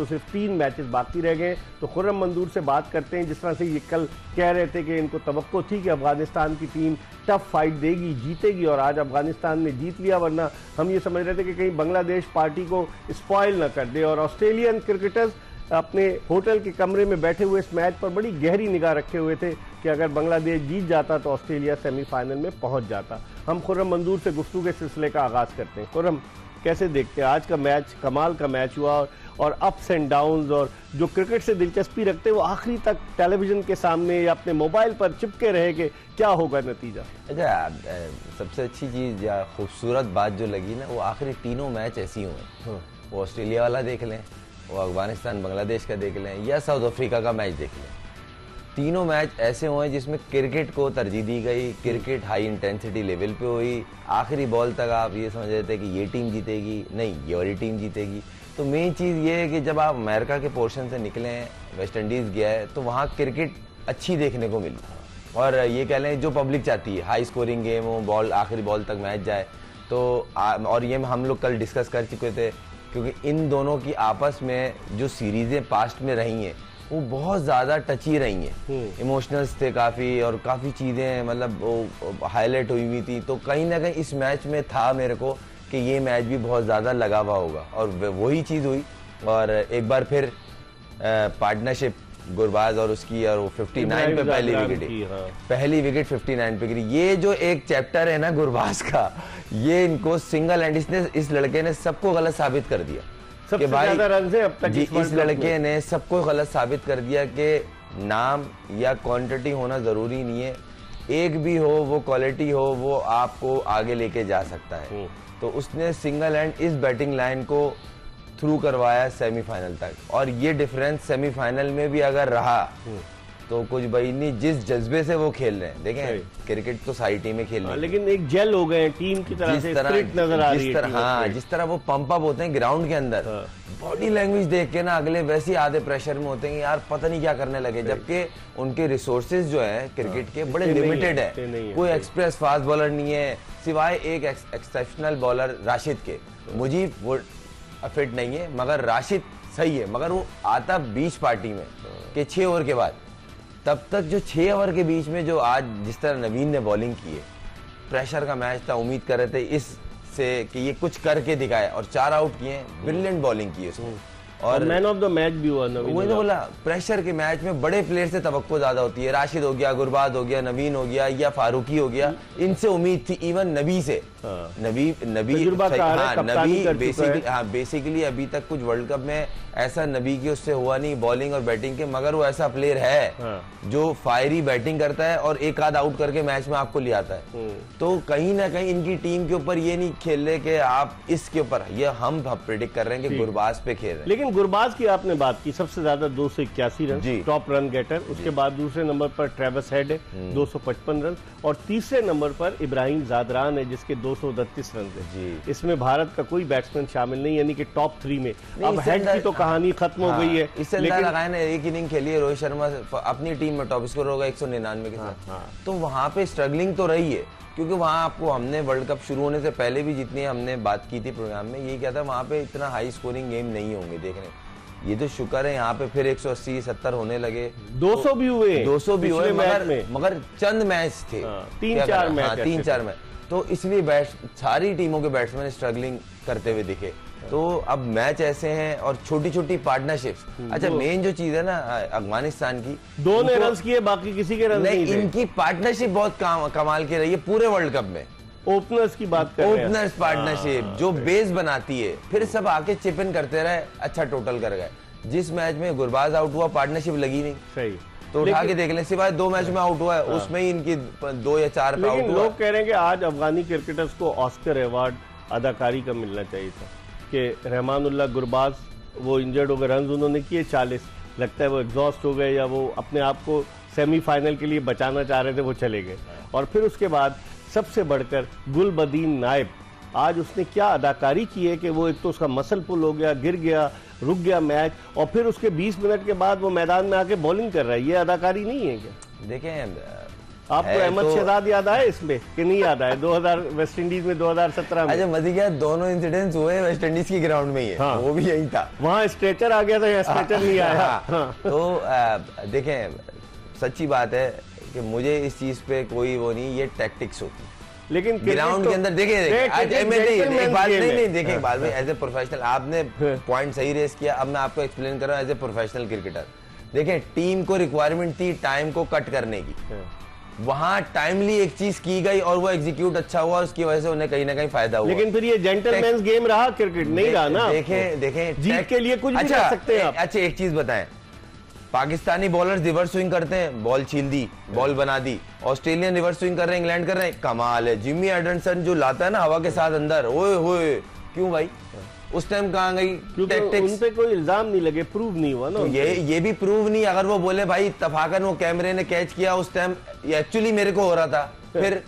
तो सिर्फ 3 मैचेस बाकी रह गए। तो खुर्रम मंजूर से बात करते हैं। जिस तरह से ये कल कह रहे थे कि इनको तवक्को थी कि अफगानिस्तान की टीम टफ फाइट देगी, जीतेगी, और आज अफगानिस्तान ने जीत लिया, वरना हम ये समझ रहे थे कि कहीं बांग्लादेश पार्टी को स्पॉइल न कर दे। और ऑस्ट्रेलियन क्रिकेटर्स अपने होटल के कमरे में बैठे हुए इस मैच पर बड़ी गहरी निगाह रखे हुए थे कि अगर बांग्लादेश जीत जाता तो ऑस्ट्रेलिया सेमीफाइनल में पहुंच जाता। हम खुर्रम मंजूर से गुफ्तगू के सिलसिले का आगाज करते हैं। खुर्रम, कैसे देखते हैं आज का मैच? कमाल का मैच हुआ और अप्स एंड डाउन्स, और जो क्रिकेट से दिलचस्पी रखते हैं वो आखिरी तक टेलीविजन के सामने या अपने मोबाइल पर चिपके रहे कि क्या होगा नतीजा। अच्छा, सबसे अच्छी चीज़ या खूबसूरत बात जो लगी ना, वो आखिरी तीनों मैच ऐसी हुए। वो ऑस्ट्रेलिया वाला देख लें, वो अफगानिस्तान बांग्लादेश का देख लें, या साउथ अफ्रीका का मैच देख लें, तीनों मैच ऐसे हुए जिसमें क्रिकेट को तरजीह दी गई। क्रिकेट हाई इंटेंसिटी लेवल पे हुई। आखिरी बॉल तक आप ये समझ रहे थे कि ये टीम जीतेगी, नहीं ये वाली टीम जीतेगी। तो मेन चीज़ ये है कि जब आप अमेरिका के पोर्शन से निकले, वेस्ट इंडीज़ गया है, तो वहाँ क्रिकेट अच्छी देखने को मिली। और ये कह लें जो पब्लिक चाहती है, हाई स्कोरिंग गेम हो, बॉल आखिरी बॉल तक मैच जाए। तो और ये हम लोग कल डिस्कस कर चुके थे, क्योंकि इन दोनों की आपस में जो सीरीज़ें पास्ट में रही हैं वो बहुत ज़्यादा टची रही हैं। इमोशनल्स थे काफ़ी, और काफ़ी चीज़ें मतलब वो हाईलाइट हुई हुई थी। तो कहीं ना कहीं इस मैच में था मेरे को कि ये मैच भी बहुत ज़्यादा लगा हुआ होगा, और वही चीज़ हुई। और एक बार फिर पार्टनरशिप गुरबाज और उसकी, और वो 59 पे पहली विकेट, पहली विकेट 59 पे गिरी। ये जो एक चैप्टर है ना गुरबाज का, ये इनको सिंगल हैंड, इसने इस लड़के ने सबको गलत साबित कर दिया कि भाई अब तक इस लड़के ने सबको गलत साबित कर दिया कि नाम या क्वांटिटी होना जरूरी नहीं है, एक भी हो वो क्वालिटी हो वो आपको आगे लेके जा सकता है। तो उसने सिंगल हैंड इस बैटिंग लाइन को थ्रू करवाया सेमीफाइनल तक, और ये डिफरेंस सेमीफाइनल में भी अगर रहा तो कुछ भाई नहीं, जिस जज्बे से वो खेल रहे हैं। देखें क्रिकेट तो सारी टीमें खेल रही हैं, लेकिन एक जेल हो गए टीम की तरह से, स्पिरिट नजर आ रही है। हाँ, जिस तरह वो पंप अप होते हैं ग्राउंड के अंदर, बॉडी लैंग्वेज देख के ना अगले वैसे ही आधे प्रेशर में होते हैं कि यार पता नहीं क्या करने लगे, जबकि उनके रिसोर्सेज जो है क्रिकेट के बड़े लिमिटेड है। कोई एक्सप्रेस फास्ट बॉलर नहीं है सिवाय एक एक्सेप्शनल बॉलर राशिद के। मुजीब वो फिट नहीं है, मगर राशिद सही है, मगर वो आता बीच पार्टी में कि 6 ओवर के बाद। तब तक जो 6 ओवर के बीच में जो आज जिस तरह नवीन ने बॉलिंग की है, प्रेशर का मैच था, उम्मीद कर रहे थे इससे कि ये कुछ करके दिखाए, और 4 आउट किए, ब्रिलियंट बॉलिंग की है उसने, और मैन ऑफ द मैच भी हुआ नवीन। वही तो बोला, प्रेशर के मैच में बड़े प्लेयर से तवक्को ज्यादा होती है। राशिद हो गया, गुरबाज हो गया, नवीन हो गया, या फारूकी हो गया, इनसे उम्मीद थी, इवन नबी से। नबी बेसिकली अभी तक कुछ वर्ल्ड कप में ऐसा नबी की उससे हुआ नहीं बॉलिंग और बैटिंग के, मगर वो ऐसा प्लेयर है जो फायरी बैटिंग करता है और एक आध आउट करके मैच में आपको ले आता है। तो कहीं ना कहीं इनकी टीम के ऊपर ये नहीं खेल रहे कि आप इसके ऊपर, ये हम प्रेडिक्ट कर रहे हैं कि गुरबाज पे खेल रहे हैं। लेकिन गुरबाज की आपने बात की, सबसे ज्यादा 281 रन, टॉप रन गेटर। उसके बाद दूसरे नंबर पर ट्रेविस हेड है 255 रन, और तीसरे नंबर पर इब्राहिम जादरान है जिसके 239 रन है। इसमें भारत का कोई बैट्समैन शामिल नहीं, यानी कि टॉप 3 में। अब हेड की तो कहानी खत्म हो गई है। इससे लगाया ना, एक इनिंग खेली है रोहित शर्मा अपनी टीम में, टॉप स्कोर होगा 199 के साथ। तो वहां पे स्ट्रगलिंग तो रही है, क्योंकि वहां आपको हमने वर्ल्ड कप शुरू होने से पहले भी जितनी हमने बात की थी प्रोग्राम में, ये क्या था, वहां पे इतना हाई स्कोरिंग गेम नहीं होंगे देखने। ये तो शुक्र है यहाँ पे फिर 180-70 होने लगे, 200 भी हुए, 200 भी हुए, मगर चंद मैच थे, 3-4 मैच। तो इसलिए सारी टीमों के बैट्समैन स्ट्रगलिंग करते हुए दिखे। तो अब मैच ऐसे हैं और छोटी छोटी पार्टनरशिप्स। अच्छा, मेन जो चीज है ना अफगानिस्तान की, 2 ने रन किए, बाकी किसी के रन नहीं। इनकी पार्टनरशिप बहुत कमाल की रही है पूरे वर्ल्ड कप में। ओपनर्स की बात कर रहे हैं, ओपनर्स पार्टनरशिप जो बेस बनाती है, फिर सब आके चिप इन करते रहे, अच्छा टोटल कर गए। जिस मैच में गुरबाज आउट हुआ पार्टनरशिप लगी नहीं, सही तो उठा के देख लें, सिवाय 2 मैच में आउट हुआ है, उसमें ही इनकी 2 या 4 पे आउट हुआ। लोग कह रहे हैं कि आज अफगानी क्रिकेटर्स को ऑस्कर अवार्ड अदाकारी का मिलना चाहिए था, कि रहमानुल्लाह गुरबाज वो इंजर्ड हो गए, रन उन्होंने किए 40, लगता है वो एग्जॉस्ट हो गए या वो अपने आप को सेमीफाइनल के लिए बचाना चाह रहे थे, वो चले गए। और फिर उसके बाद सबसे बढ़कर गुलबदीन नायब, आज उसने क्या अदाकारी की है कि वो एक तो उसका मसल पुल हो गया, गिर गया, रुक गया मैच, और फिर उसके 20 मिनट के बाद वो मैदान में आके बॉलिंग कर रहा है। ये अदाकारी नहीं है क्या? देखें, आपको अहमद शहजाद याद आया इसमें कि नहीं याद आया? 2000 वेस्ट इंडीज में 2017 में। अच्छा मजी क्या, दोनों इंसिडेंट्स हुए वेस्ट इंडीज की ग्राउंड में ही है। हाँ। वो भी यही था, वहाँ स्ट्रेचर आ गया था, यहाँ स्ट्रेचर नहीं आया। हाँ। तो देखें, सच्ची बात है कि मुझे इस चीज पे कोई वो नहीं, ये टैक्टिक्स होती है लेकिन ग्राउंड के अंदर। देखिए एक बात नहीं देखिए, एक बात में एज ए प्रोफेशनल आपने पॉइंट सही रेस किया। अब मैं आपको एक्सप्लेन कर रहा हूँ एज ए प्रोफेशनल क्रिकेटर। देखें, टीम को रिक्वायरमेंट थी टाइम को कट करने की, वहां टाइमली एक चीज की गई और वो एग्जीक्यूट अच्छा हुआ, उसकी वजह से उन्हें कहीं ना कहीं फायदा हुआ। लेकिन फिर ये जेंटलमैन्स गेम रहा, क्रिकेट नहीं रहा ना। देखें जीत के लिए कुछ भी कर सकते हैं आप। अच्छा एक चीज बताएं, पाकिस्तानी बॉलर्स रिवर्स स्विंग करते हैं, बॉल छील दी, बॉल बना दी। ऑस्ट्रेलियन रिवर्स स्विंग कर रहे हैं, इंग्लैंड कर रहे हैं, कमाल है। जिमी एडरसन जो लाता है ना हवा के साथ अंदर, ओए होए, क्यों भाई उस टाइम कहां गई टैक्टिक्स? उन पे कोई इल्जाम नहीं लगे, प्रूव नहीं हुआ ना। तो ये भी प्रूव नहीं। अगर वो बोले भाई इत्तफाकन वो कैमरे ने कैच किया उस टाइम, ये एक्चुअली मेरे को हो रहा था, फिर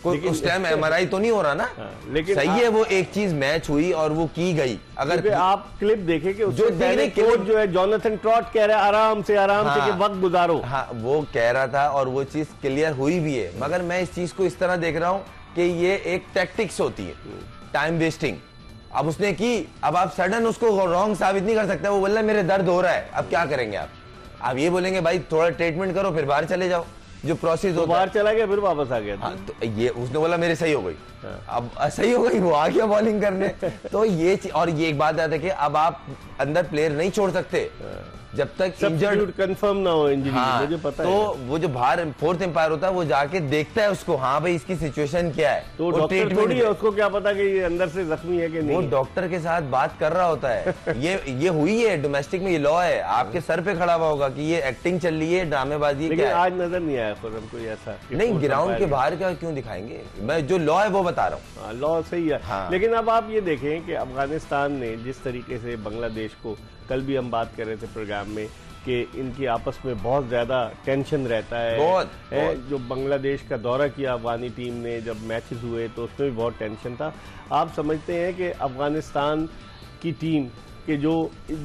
उस टाइम एमआरआई तो नहीं हो रहा ना। लेकिन सही है, वो एक चीज मैच हुई और वो की गई। अगर आप क्लिप देखें कि जो कोच जो है जोनाथन ट्रॉट कह रहा है आराम से कि वक्त गुजारो। हाँ, वो कह रहा था और वो चीज क्लियर हुई भी है। मगर मैं इस चीज को इस तरह देख रहा हूँ कि ये एक टैक्टिक्स होती है, टाइम वेस्टिंग। अब उसने की, अब आप सडन उसको रॉन्ग साबित नहीं कर सकते। वो बोल रहा है मेरे दर्द हो रहा है, अब क्या करेंगे आप ये बोलेंगे भाई थोड़ा ट्रीटमेंट करो फिर बाहर चले जाओ, जो प्रोसेस तो बाहर चला गया फिर वापस आ गया। हाँ, तो ये उसने बोला मेरे सही हो गई। अब सही हो गई, वो आ गया बॉलिंग करने। तो ये और ये एक बात है कि अब आप अंदर प्लेयर नहीं छोड़ सकते जब तक इंजर्ड कंफर्म ना हो इंजरी। हाँ, मुझे पता तो है। वो जो बाहर फोर्थ एम्पायर होता है वो जाके देखता है उसको, हाँ भाई इसकी सिचुएशन क्या है। तो डॉक्टर थोड़ी है, उसको क्या पता कि ये अंदर से जख्मी है कि नहीं। वो डॉक्टर के साथ बात कर रहा होता है। ये हुई है डोमेस्टिक में, ये लॉ है। आपके सर पे खड़ा हुआ होगा कि ये एक्टिंग चल रही है, ड्रामेबाजी है, लेकिन क्या है? आज नजर नहीं आया खुर्रम कोई ऐसा। नहीं, ग्राउंड के बाहर क्या क्यों दिखाएंगे? मैं जो लॉ है वो बता रहा हूँ। लॉ सही है। हाँ। लेकिन अब आप ये देखें कि अफगानिस्तान ने जिस तरीके से बांग्लादेश को, कल भी हम बात कर रहे थे प्रोग्राम में कि इनकी आपस में बहुत ज़्यादा टेंशन रहता है। बहुत। जो बांग्लादेश का दौरा किया अफगानी टीम ने, जब मैचेस हुए तो उसमें भी बहुत टेंशन था। आप समझते हैं कि अफगानिस्तान की टीम कि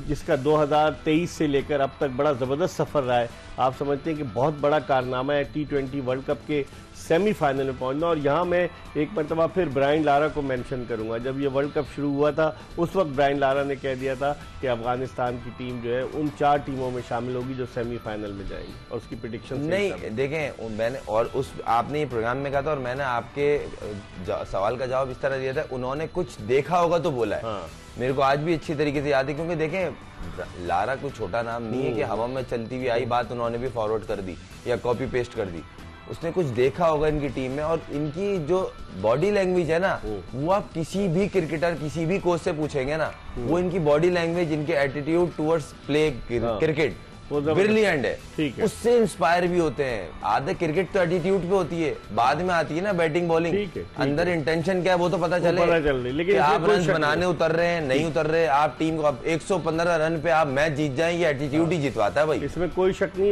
जिसका 2023 से लेकर अब तक बड़ा ज़बरदस्त सफ़र रहा है, आप समझते हैं कि बहुत बड़ा कारनामा है T20 वर्ल्ड कप के सेमीफाइनल में पहुंचना। और यहाँ मैं एक मरतबा फिर ब्रायन लारा को मेंशन करूंगा। जब ये वर्ल्ड कप शुरू हुआ था उस वक्त ब्रायन लारा ने कह दिया था कि अफगानिस्तान की टीम जो है उन 4 टीमों में शामिल होगी जो सेमीफाइनल में जाएंगी, और उसकी प्रेडिक्शन नहीं देखें मैंने, और उस आपने ये प्रोग्राम में कहा था और मैंने आपके सवाल का जवाब इस तरह दिया था, उन्होंने कुछ देखा होगा तो बोला है। हाँ। मेरे को आज भी अच्छी तरीके से याद है, क्योंकि देखें लारा कोई छोटा नाम नहीं है कि हवा में चलती हुई आई बात उन्होंने भी फॉरवर्ड कर दी या कॉपी पेस्ट कर दी। उसने कुछ देखा होगा इनकी टीम में, और इनकी जो बॉडी लैंग्वेज है ना, वो आप किसी भी क्रिकेटर किसी भी कोच से पूछेंगे ना, वो इनकी बॉडी लैंग्वेज, इनके attitude towards play cricket brilliant है। ठीक है, उससे इंस्पायर भी होते हैं। आधे क्रिकेट तो एटीट्यूड पे होती है, बाद में आती है ना बैटिंग बॉलिंग। अंदर इंटेंशन क्या है वो तो पता चले। लेकिन आप रन बनाने उतर रहे हैं, नहीं उतर रहे, आप टीम को 115 रन पे आप मैच जीत जाएं, ये एटीट्यूड ही जितवाता है भाई, इसमें कोई शक नहीं।